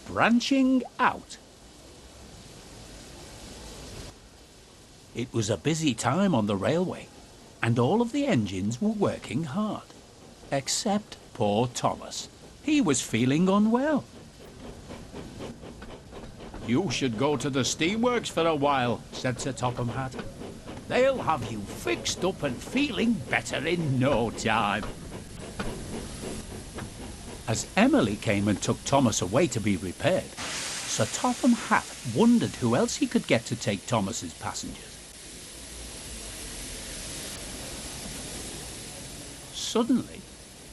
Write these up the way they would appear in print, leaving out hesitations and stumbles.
branching out. It was a busy time on the railway, and all of the engines were working hard. Except poor Thomas. He was feeling unwell. "You should go to the steamworks for a while," said Sir Topham Hatt. "They'll have you fixed up and feeling better in no time." As Emily came and took Thomas away to be repaired, Sir Topham Hatt wondered who else he could get to take Thomas's passengers. Suddenly,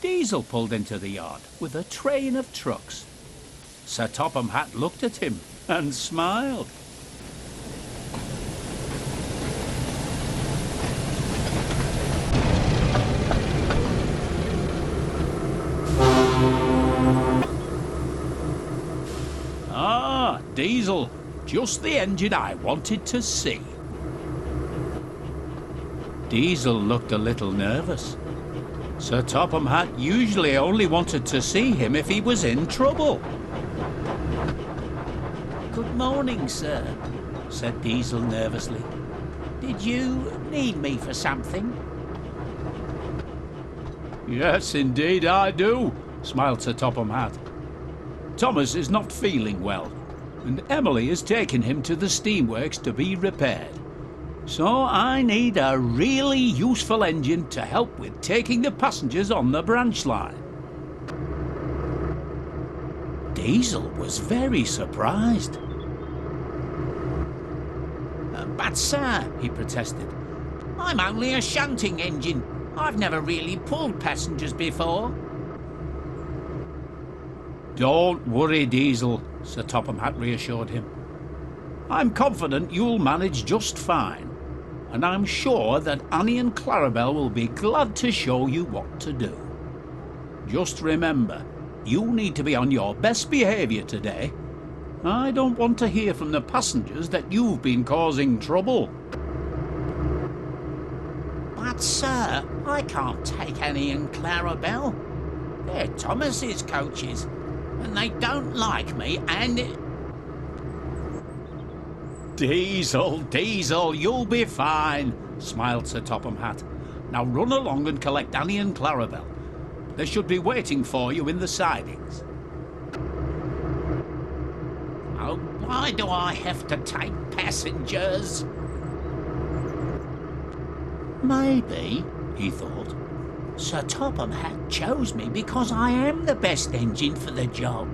Diesel pulled into the yard with a train of trucks. Sir Topham Hatt looked at him and smiled. "Ah, Diesel, just the engine I wanted to see." Diesel looked a little nervous. Sir Topham Hatt usually only wanted to see him if he was in trouble. "Good morning, sir," said Diesel nervously. "Did you need me for something?" "Yes, indeed I do," smiled Sir Topham Hatt. "Thomas is not feeling well, and Emily has taken him to the steamworks to be repaired. So I need a really useful engine to help with taking the passengers on the branch line." Diesel was very surprised. "But sir," he protested, "I'm only a shunting engine. I've never really pulled passengers before." "Don't worry, Diesel," Sir Topham Hatt reassured him. "I'm confident you'll manage just fine, and I'm sure that Annie and Clarabel will be glad to show you what to do. Just remember, you need to be on your best behaviour today. I don't want to hear from the passengers that you've been causing trouble." "But sir, I can't take Annie and Clarabel. They're Thomas's coaches, and they don't like me, and..." Diesel, you'll be fine," smiled Sir Topham Hatt. "Now run along and collect Annie and Clarabel. They should be waiting for you in the sidings." "Oh, why do I have to take passengers?" Maybe, he thought, Sir Topham Hatt chose me because I am the best engine for the job.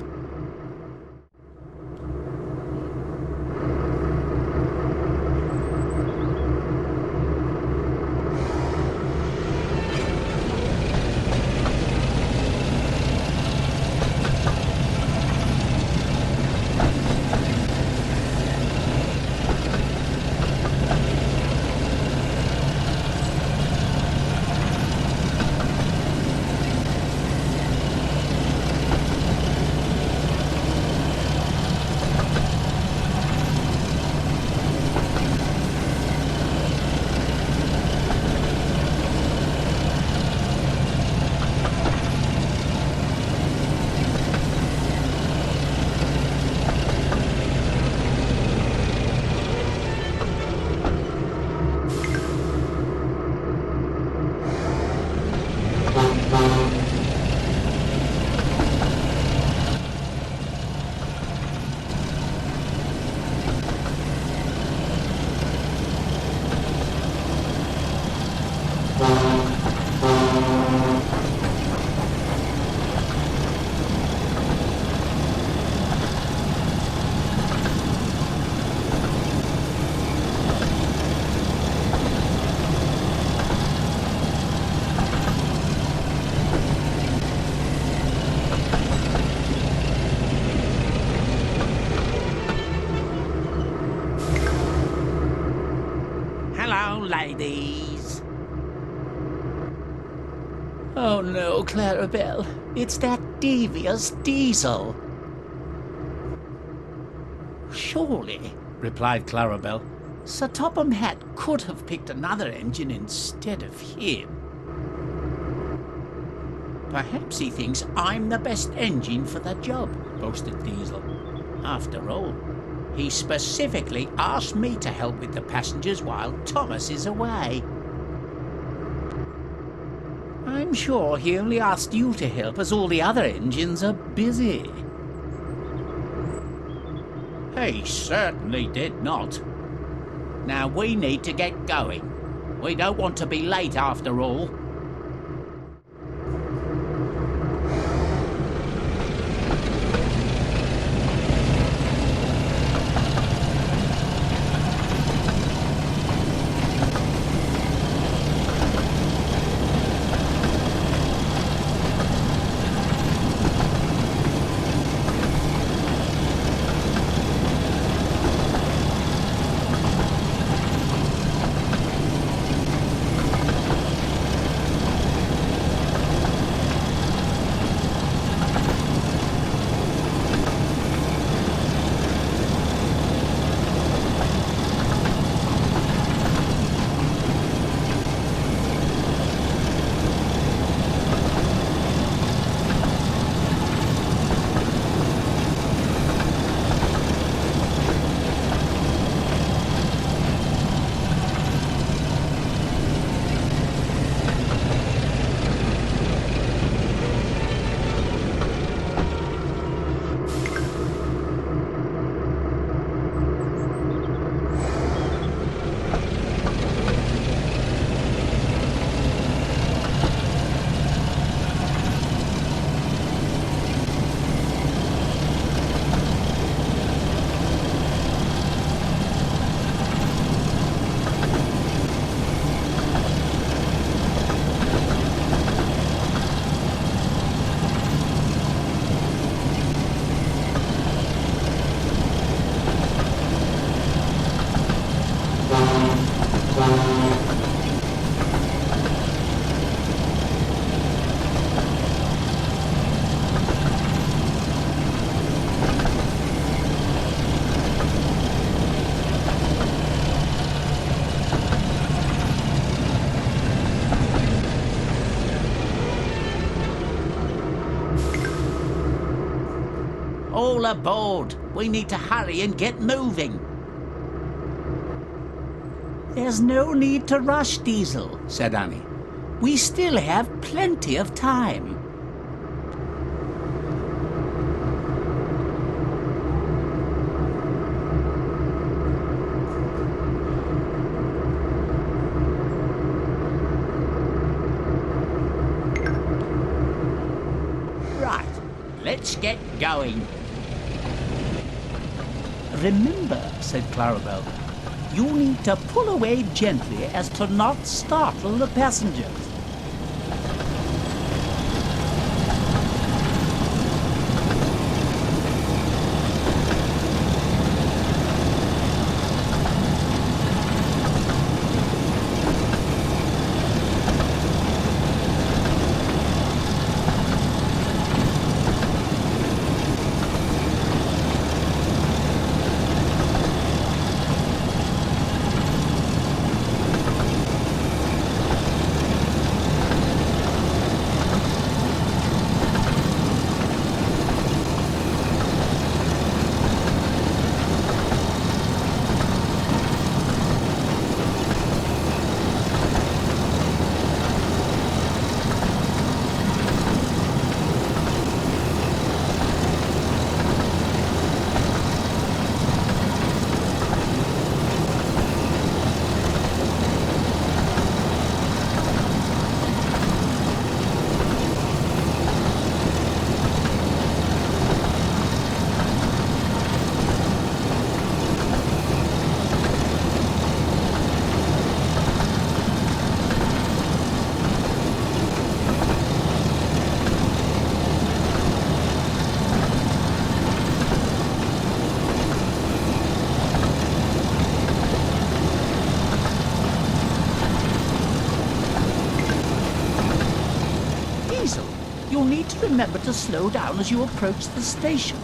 Ladies. Oh no, Clarabel, it's that devious Diesel. Surely, replied Clarabel, Sir Topham Hatt could have picked another engine instead of him. Perhaps he thinks I'm the best engine for the job, boasted Diesel. After all, he specifically asked me to help with the passengers while Thomas is away. I'm sure he only asked you to help as all the other engines are busy. He certainly did not. Now we need to get going. We don't want to be late after all. All aboard! We need to hurry and get moving. There's no need to rush, Diesel, said Annie. We still have plenty of time. Right, let's get going. Remember, said Clarabelle, you need to pull away gently as to not startle the passengers. You'll need to remember to slow down as you approach the station.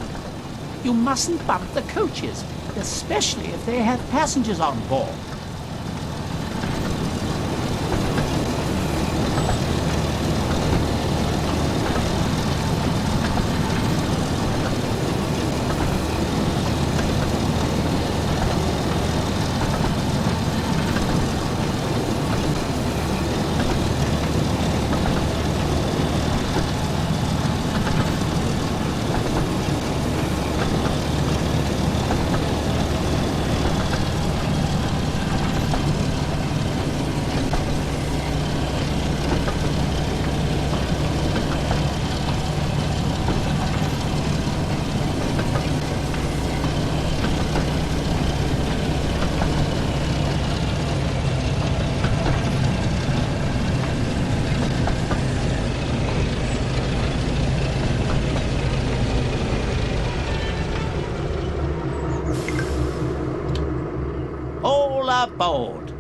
You mustn't bump the coaches, especially if they have passengers on board. aboard.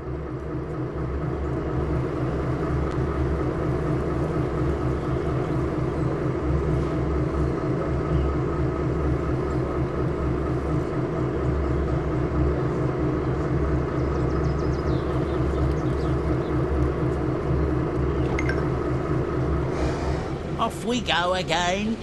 Off we go again.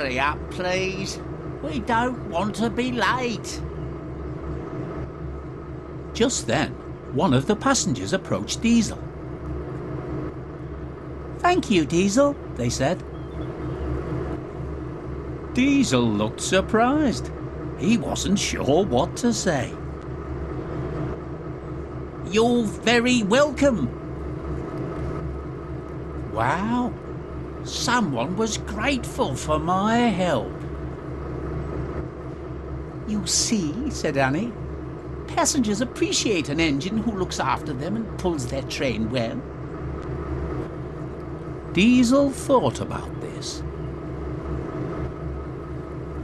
Hurry up, please. We don't want to be late. Just then, one of the passengers approached Diesel. "Thank you, Diesel," they said. Diesel looked surprised. He wasn't sure what to say. You're very welcome. Wow, Someone was grateful for my help. "You see," said Annie, "passengers appreciate an engine who looks after them and pulls their train well." Diesel thought about this.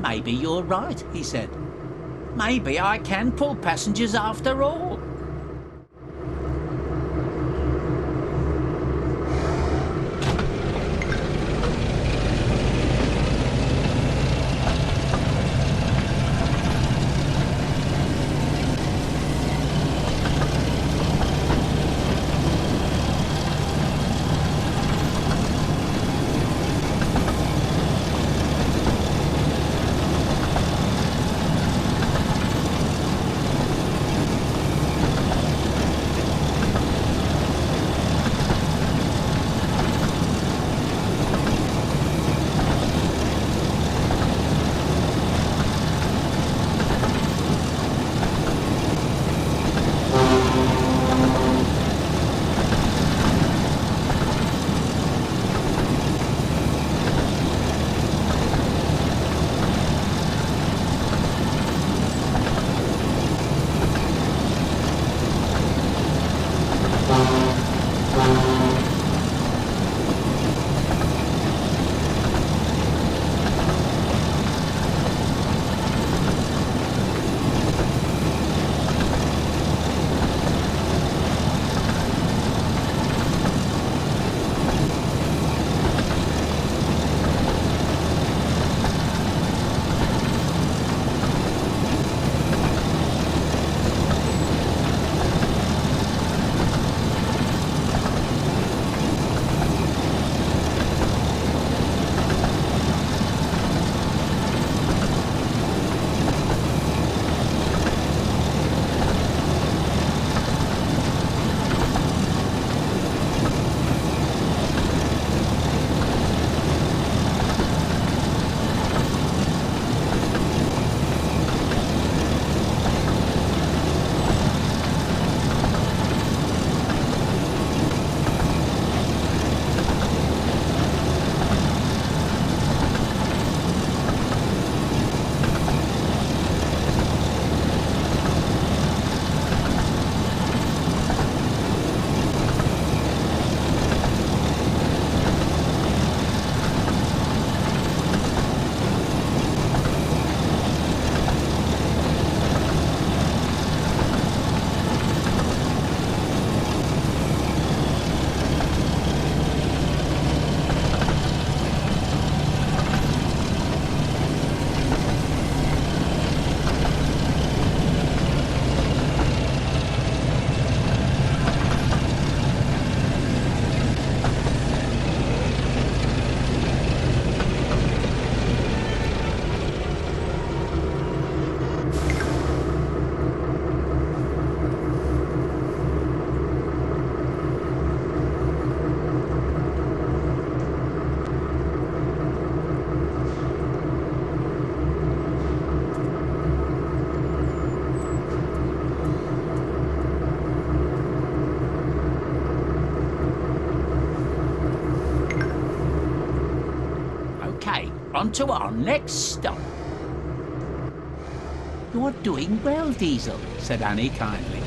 Maybe you're right, he said. Maybe I can pull passengers after all. On to our next stop. You're doing well, Diesel, said Annie kindly.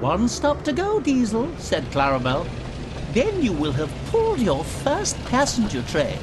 One stop to go, Diesel, said Clarabel. Then you will have pulled your first passenger train.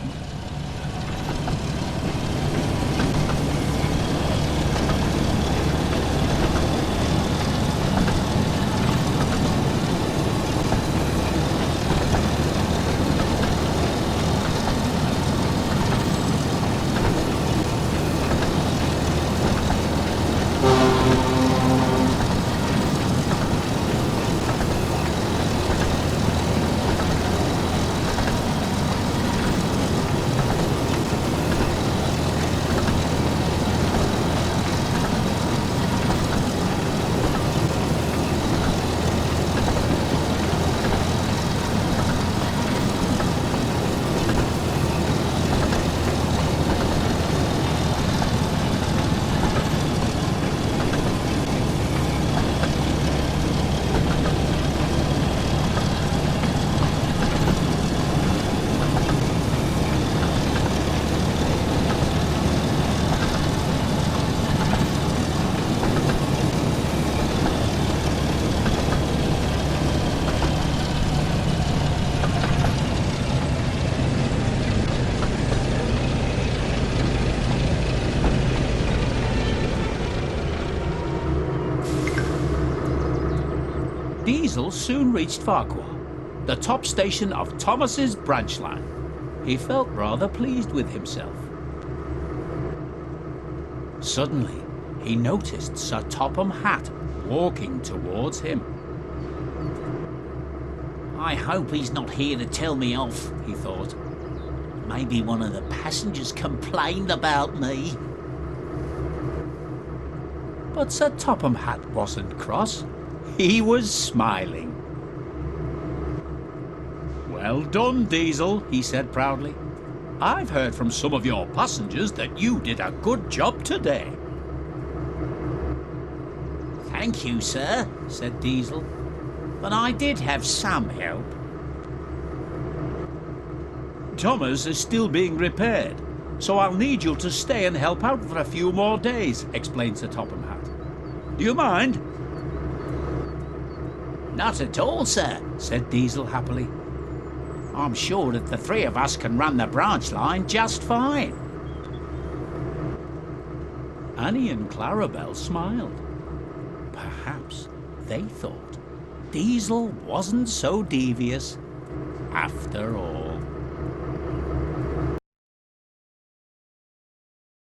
Diesel soon reached Farquhar, the top station of Thomas's branch line. He felt rather pleased with himself. Suddenly, he noticed Sir Topham Hatt walking towards him. I hope he's not here to tell me off, he thought. Maybe one of the passengers complained about me. But Sir Topham Hatt wasn't cross. He was smiling. "Well done, Diesel," he said proudly. "I've heard from some of your passengers that you did a good job today." Thank you, sir, said Diesel. But I did have some help. "Thomas is still being repaired, so I'll need you to stay and help out for a few more days," explained Sir Topham Hatt. "Do you mind?" Not at all, sir, said Diesel happily. I'm sure that the three of us can run the branch line just fine. Annie and Clarabel smiled. Perhaps they thought Diesel wasn't so devious after all.